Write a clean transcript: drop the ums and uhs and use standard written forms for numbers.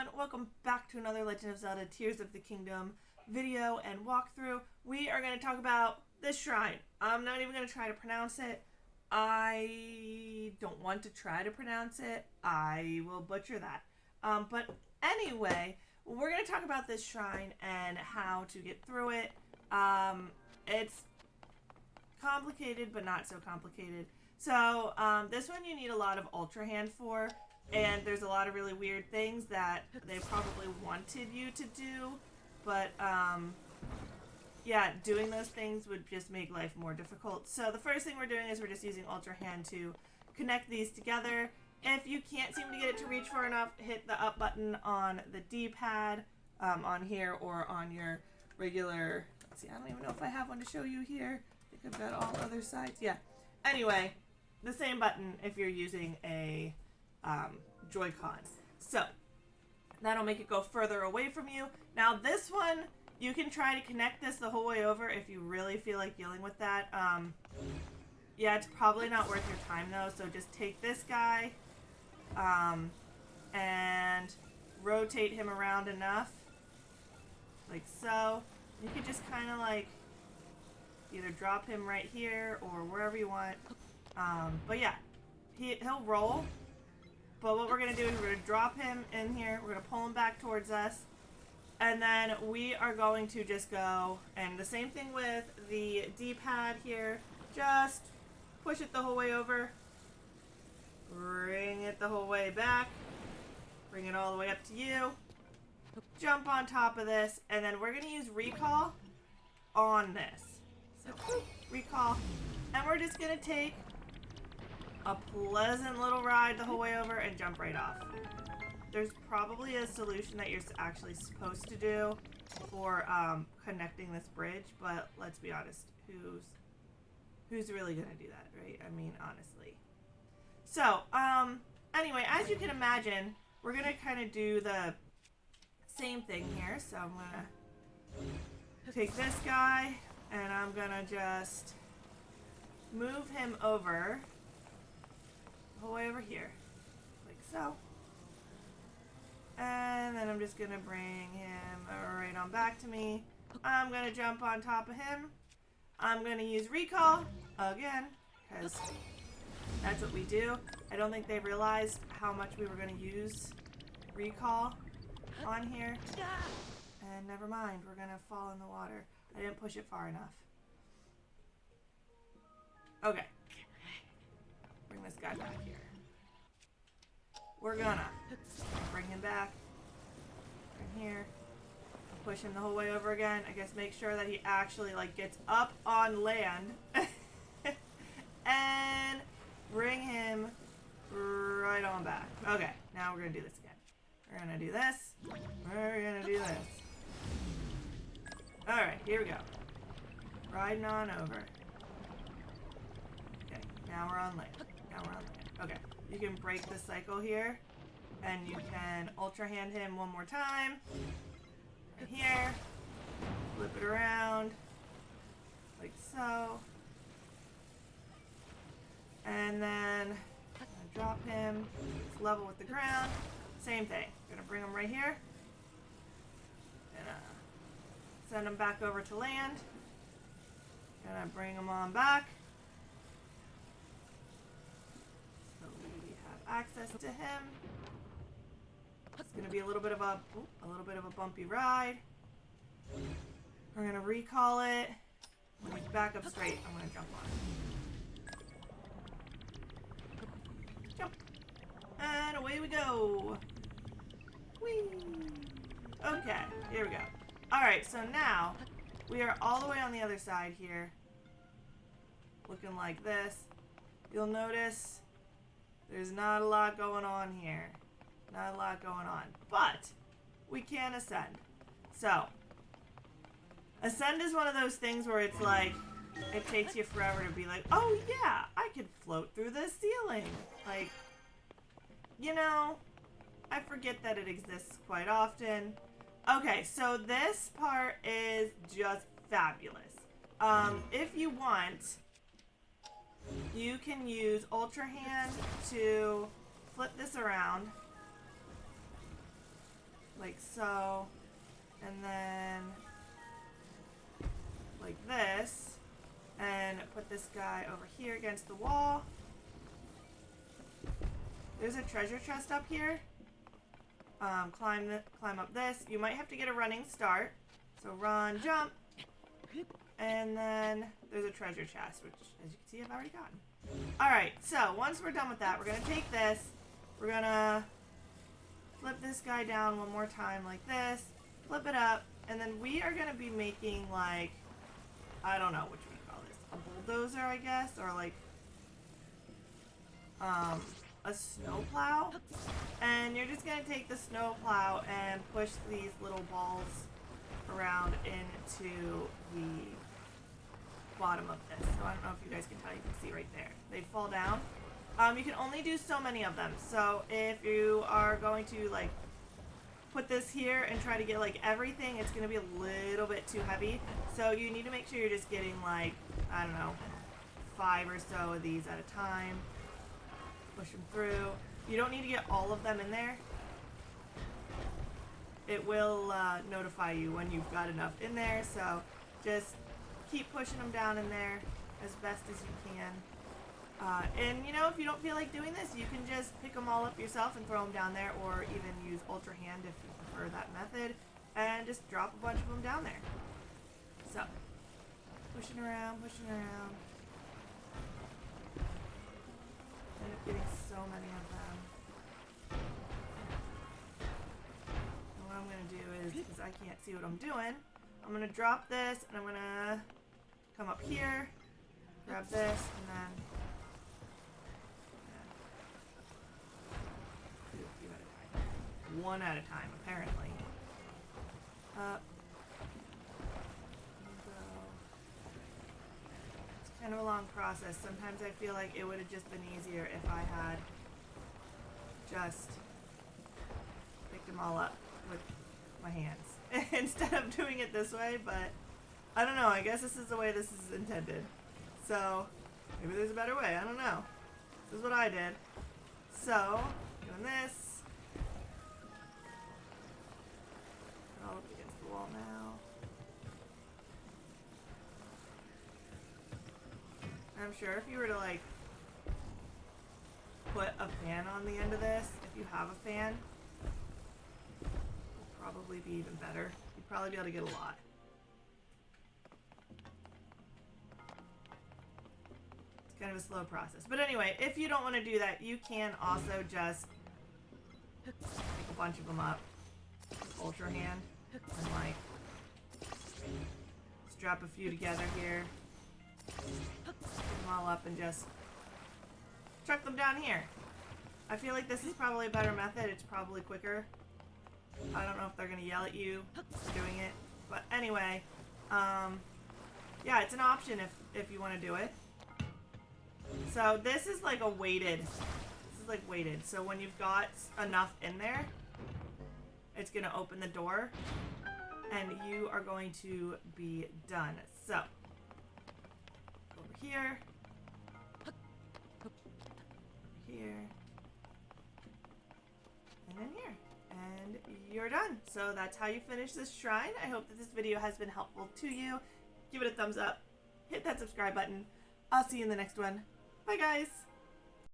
everyone, welcome back to another Legend of Zelda Tears of the Kingdom video and walkthrough. We are going to talk about this shrine. I'm not even going to try to pronounce it. I don't want to try to pronounce it. I will butcher that. But anyway, we're going to talk about this shrine and how to get through it. It's complicated, but not so complicated. So this one you need a lot of Ultra Hand for. And there's a lot of really weird things that they probably wanted you to do, but yeah, doing those things would just make life more difficult. So the first thing we're doing is we're just using Ultra Hand to connect these together. If you can't seem to get it to reach far enough, hit the up button on the D-pad on here or on your regular, let's see, I don't even know if I have one to show you here. I think I've got all other sides. Yeah. Anyway, the same button if you're using a Joy-Con. So that'll make it go further away from you. Now this one, you can try to connect this the whole way over if you really feel like dealing with that. Yeah, it's probably not worth your time though, so just take this guy and rotate him around enough, like so. You can just kind of like either drop him right here or wherever you want. But yeah, he'll roll. But what we're going to do is we're going to drop him in here. We're going to pull him back towards us. And then we are going to just go, and the same thing with the D-pad here. Just push it the whole way over. Bring it the whole way back. Bring it all the way up to you. Jump on top of this. And then we're going to use recall on this. So, recall. And we're just going to take a pleasant little ride the whole way over and jump right off. There's probably a solution that you're actually supposed to do for connecting this bridge, but let's be honest, who's really gonna do that, right? I mean, honestly. So, anyway, as you can imagine, we're gonna kind of do the same thing here. So I'm gonna take this guy and I'm gonna just move him over whole way over here, like so. And then I'm just gonna bring him right on back to me. I'm gonna jump on top of him. I'm gonna use recall again, because that's what we do. I don't think they realized how much we were gonna use recall on here. And never mind, we're gonna fall in the water. I didn't push it far enough. Okay. Bring this guy back here. We're gonna bring him back in here. Push him the whole way over again. I guess make sure that he actually like gets up on land. And bring him right on back. Okay, now we're gonna do this again. We're gonna do this. We're gonna do this. Alright, here we go. Riding on over. Okay, now we're on land. Now we're on land. Okay, you can break the cycle here, and you can Ultra Hand him one more time. Right here. Flip it around. Like so. And then I'm gonna drop him. It's level with the ground. Same thing. Gonna bring him right here. Gonna send him back over to land. Gonna bring him on back. Access to him. It's gonna be a little bit of a bumpy ride. We're gonna recall it. When he's back up straight, I'm gonna jump on it. Jump. And away we go. Whee! Okay, here we go. Alright, so now we are all the way on the other side here. Looking like this. You'll notice there's not a lot going on here. Not a lot going on. But we can ascend. So, ascend is one of those things where it's like, it takes you forever to be like, oh yeah, I could float through the ceiling. Like, you know, I forget that it exists quite often. Okay, so this part is just fabulous. If you want, you can use Ultra Hand to flip this around. like so, and then like this, and put this guy over here against the wall. There's a treasure chest up here. Climb up this. You might have to get a running start. So run, jump, and then there's a treasure chest, which, as you can see, I've already gotten. Alright, so once we're done with that, we're going to take this, we're going to flip this guy down one more time like this, flip it up, and then we are going to be making, like, I don't know what you call this, a bulldozer, I guess, or like a snowplow. And you're just going to take the snowplow and push these little balls around into the bottom of this. So I don't know if you guys can tell, you can see right there. They fall down. You can only do so many of them. So if you are going to like put this here and try to get like everything, it's going to be a little bit too heavy. So you need to make sure you're just getting like, I don't know, 5 or so of these at a time. Push them through. You don't need to get all of them in there. It will notify you when you've got enough in there. So just keep pushing them down in there as best as you can. And you know, if you don't feel like doing this, you can just pick them all up yourself and throw them down there, or even use Ultra Hand if you prefer that method, and just drop a bunch of them down there. So, pushing around, pushing around. End up getting so many of them. And what I'm going to do is, because I can't see what I'm doing, I'm going to drop this, and I'm going to come up here, grab this, and then one at a time, apparently. Up. It's kind of a long process. Sometimes I feel like it would have just been easier if I had just picked them all up with my hands instead of doing it this way, but I don't know. I guess this is the way this is intended. So maybe there's a better way. I don't know. This is what I did. So, doing this. All up against the wall now. I'm sure if you were to like put a fan on the end of this, if you have a fan, it would probably be even better. You'd probably be able to get a lot. It's kind of a slow process. But anyway, if you don't want to do that, you can also just pick a bunch of them up. Ultra Hand. And like strap a few together here, pick them all up and just chuck them down here. I feel like this is probably a better method. It's probably quicker. I don't know if they're gonna yell at you for doing it, but anyway, yeah, it's an option if you want to do it. So this is like a weighted. This is like weighted. So when you've got enough in there, it's going to open the door, and you are going to be done. So, over here, here, and then here, and you're done. So that's how you finish this shrine. I hope that this video has been helpful to you. Give it a thumbs up, hit that subscribe button. I'll see you in the next one. Bye, guys.